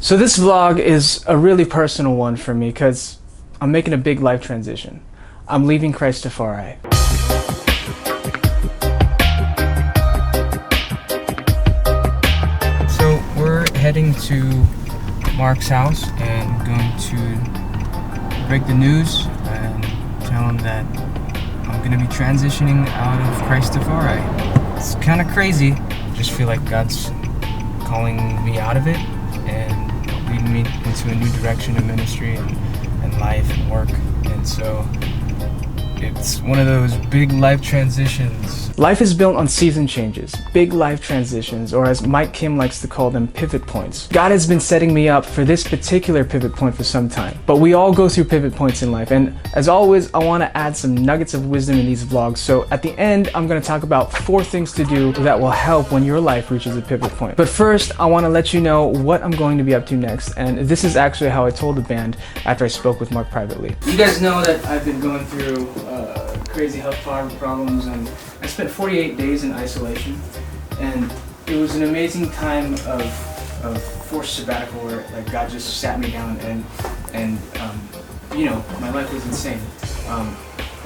So this vlog is a really personal one for me because I'm making a big life transition. I'm leaving Christafari. So we're heading to Mark's house and going to break the news and tell him that I'm going to be transitioning out of Christafari. It's kind of crazy. I just feel like God's calling me out of it and leading me into a new direction of ministry and life and work. And so it's one of those big life transitions. Life is built on season changes, big life transitions, or as Mike Kim likes to call them, pivot points. God has been setting me up for this particular pivot point for some time, but we all go through pivot points in life. And as always, I want to add some nuggets of wisdom in these vlogs. So at the end, I'm going to talk about 4 things to do that will help when your life reaches a pivot point. But first, I want to let you know what I'm going to be up to next. And this is actually how I told the band after I spoke with Mark privately. You guys know that I've been going through crazy health problems, and I spent 48 days in isolation, and it was an amazing time of forced sabbatical where like God just sat me down and you know, my life was insane. I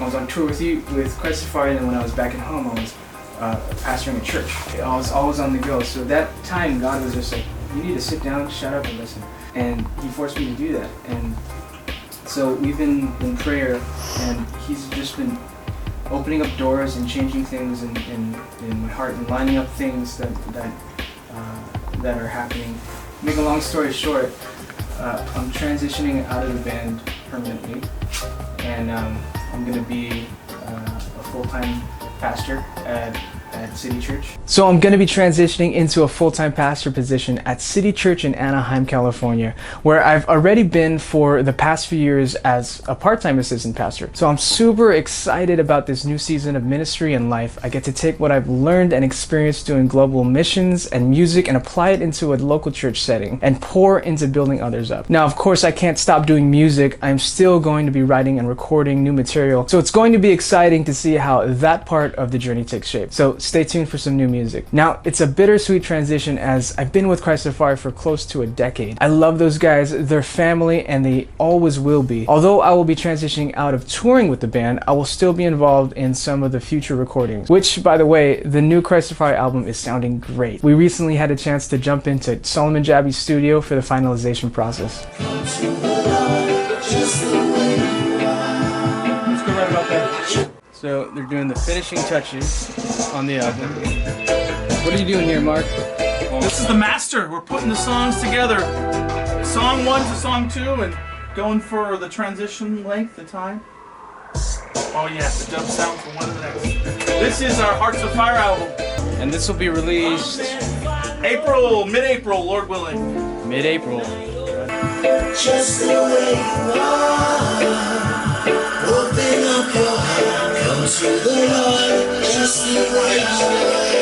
was on tour with Christafari, and then when I was back at home, I was pastoring a church. I was always on the go. So that time, God was just like, you need to sit down, shut up, and listen. And He forced me to do that. And so we've been in prayer, and He's just been opening up doors and changing things in my heart and lining up things that are happening. Make a long story short, I'm transitioning out of the band permanently, and I'm going to be a full-time pastor at City Church. So I'm going to be transitioning into a full-time pastor position at City Church in Anaheim, California, where I've already been for the past few years as a part-time assistant pastor. So I'm super excited about this new season of ministry and life. I get to take what I've learned and experienced doing global missions and music and apply it into a local church setting and pour into building others up. Now, of course, I can't stop doing music. I'm still going to be writing and recording new material. So it's going to be exciting to see how that part of the journey takes shape. So stay tuned for some new music. Now, it's a bittersweet transition as I've been with Christafari for close to a decade. I love those guys, they're family, and they always will be. Although I will be transitioning out of touring with the band, I will still be involved in some of the future recordings, which, by the way, the new Christafari album is sounding great. We recently had a chance to jump into Solomon Jabby's studio for the finalization process. Let's go right about there. So they're doing the finishing touches on the album. What are you doing here, Mark? This is the master. We're putting the songs together. Song 1 to song 2 and going for the transition length, the time. Oh yeah, the dub sound from one to the next. This is our Hearts of Fire album. And this will be released April, mid-April, Lord willing. Mid-April. Just the way you are. Open up your heart. Come to the Lord. Just the way you are.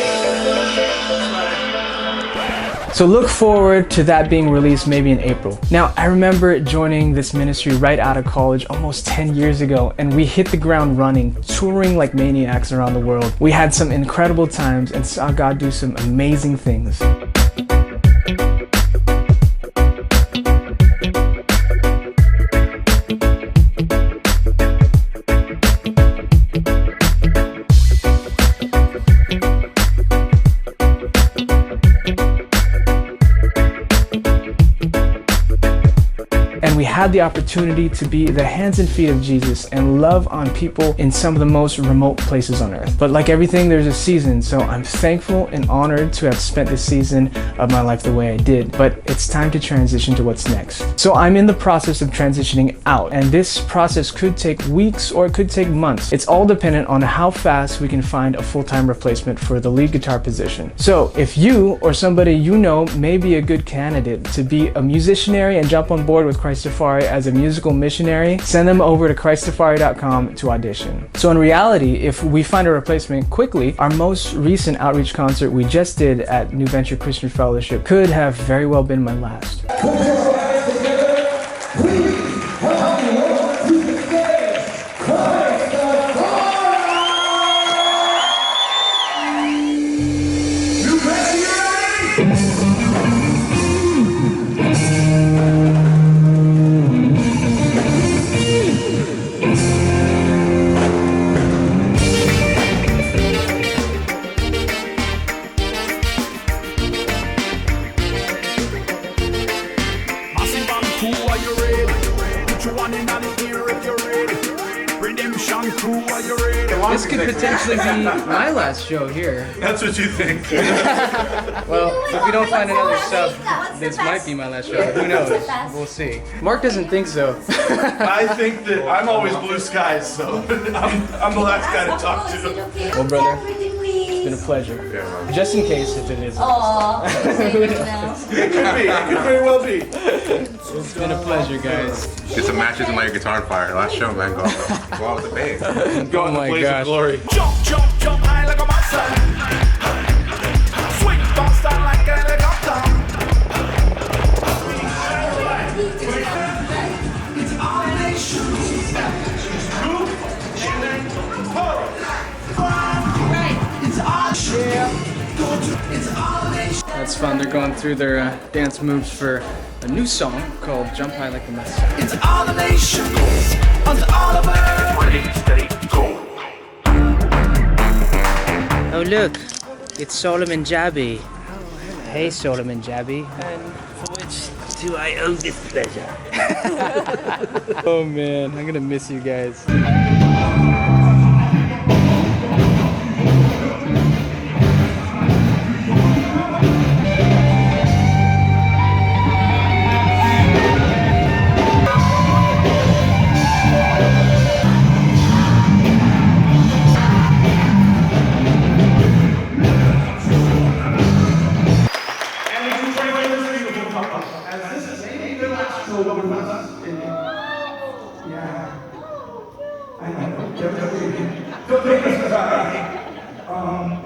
So look forward to that being released maybe in April. Now, I remember joining this ministry right out of college almost 10 years ago, and we hit the ground running, touring like maniacs around the world. We had some incredible times and saw God do some amazing things. And we had the opportunity to be the hands and feet of Jesus and love on people in some of the most remote places on earth. But like everything, there's a season, so I'm thankful and honored to have spent this season of my life the way I did. But it's time to transition to what's next. So I'm in the process of transitioning out, and this process could take weeks or it could take months. It's all dependent on how fast we can find a full-time replacement for the lead guitar position. So if you or somebody you know may be a good candidate to be a musicianary and jump on board with Christafari as a musical missionary, send them over to Christafari.com to audition. So in reality, if we find a replacement quickly, our most recent outreach concert we just did at New Venture Christian Fellowship could have very well been my last. This could potentially be my last show here. That's what you think. Well, if we don't find another sub, this might be my last show. Who knows? We'll see. Mark doesn't think so. I think that I'm always blue skies, so I'm the last guy to talk to. Well, brother, it's been a pleasure. Just in case if it isn't. Aww. It could be. It could very well be. It's been a pleasure, guys. Get some matches and light your guitar on fire. Last show, man. Go out with the band. Go in the blaze of glory. Jump, jump, jump high like a Masai. Swing, bounce down like a helicopter. It's our nation. It's our share. It's our nation. That's fun. They're going through their dance moves for a new song called Jump High Like a Masai. It's all the nation. Unto all of us. Ready, steady, go. Oh look, it's Solomon Jabby. Hey Solomon Jabby. And for which do I owe this pleasure? Oh man, I'm gonna miss you guys.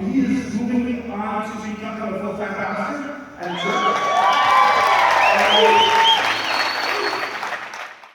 He is moving on to become a full-time pastor and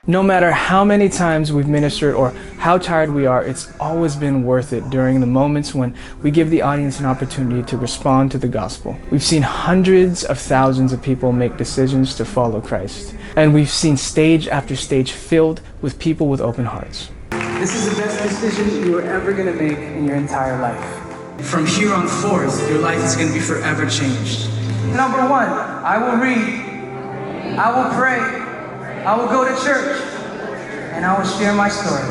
No matter how many times we've ministered or how tired we are, it's always been worth it during the moments when we give the audience an opportunity to respond to the gospel. We've seen hundreds of thousands of people make decisions to follow Christ. And we've seen stage after stage filled with people with open hearts. This is the best decision you are ever going to make in your entire life. From here on forth, your life is going to be forever changed. Number one, I will read, I will pray, I will go to church, and I will share my story.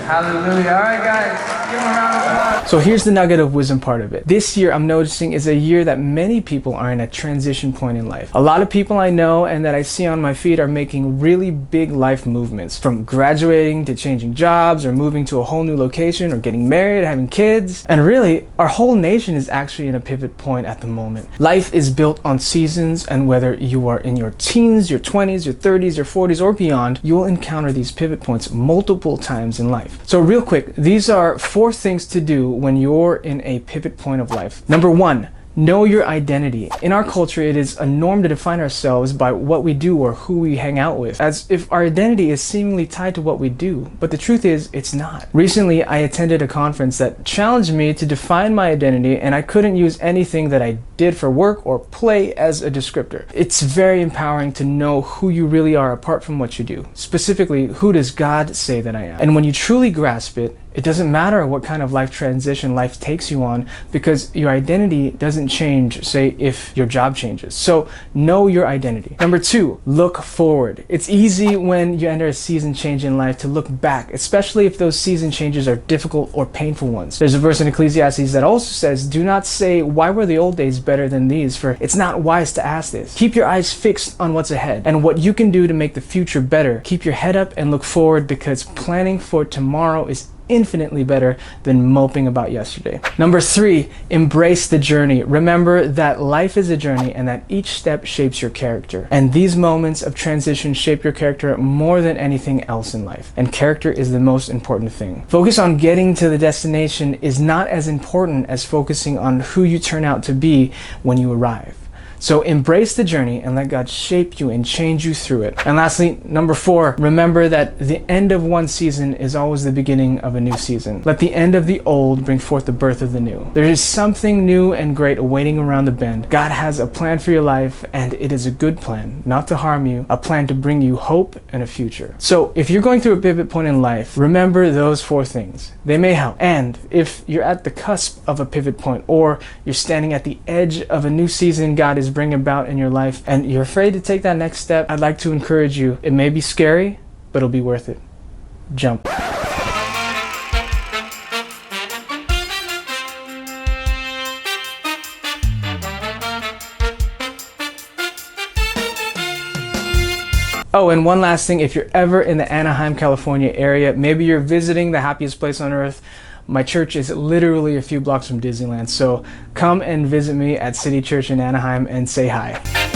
Hallelujah. All right, guys, give them a round of applause. So here's the nugget of wisdom part of it. This year, I'm noticing, is a year that many people are in a transition point in life. A lot of people I know and that I see on my feed are making really big life movements, from graduating to changing jobs or moving to a whole new location or getting married, having kids. And really, our whole nation is actually in a pivot point at the moment. Life is built on seasons, and whether you are in your teens, your 20s, your 30s, your 40s, or beyond, you will encounter these pivot points multiple times in life. So real quick, these are 4 things to do when you're in a pivot point of life. Number 1, know your identity. In our culture, it is a norm to define ourselves by what we do or who we hang out with, as if our identity is seemingly tied to what we do. But the truth is, it's not. Recently, I attended a conference that challenged me to define my identity, and I couldn't use anything that I did for work or play as a descriptor. It's very empowering to know who you really are apart from what you do. Specifically, who does God say that I am? And when you truly grasp it, it doesn't matter what kind of life transition life takes you on, because your identity doesn't change, say, if your job changes. So know your identity. Number 2, look forward. It's easy when you enter a season change in life to look back, especially if those season changes are difficult or painful ones. There's a verse in Ecclesiastes that also says, do not say, why were the old days better than these? For it's not wise to ask this. Keep your eyes fixed on what's ahead and what you can do to make the future better. Keep your head up and look forward, because planning for tomorrow is infinitely better than moping about yesterday. Number 3, embrace the journey. Remember that life is a journey and that each step shapes your character. And these moments of transition shape your character more than anything else in life. And character is the most important thing. Focus on getting to the destination is not as important as focusing on who you turn out to be when you arrive. So embrace the journey and let God shape you and change you through it. And lastly, number 4, remember that the end of one season is always the beginning of a new season. Let the end of the old bring forth the birth of the new. There is something new and great awaiting around the bend. God has a plan for your life, and it is a good plan, not to harm you, a plan to bring you hope and a future. So if you're going through a pivot point in life, remember those 4 things. They may help. And if you're at the cusp of a pivot point, or you're standing at the edge of a new season God is bringing about in your life, and you're afraid to take that next step, I'd like to encourage you. It may be scary, but it'll be worth it. Jump. Oh, and one last thing, if you're ever in the Anaheim, California area, maybe you're visiting the happiest place on earth, my church is literally a few blocks from Disneyland. So come and visit me at City Church in Anaheim and say hi.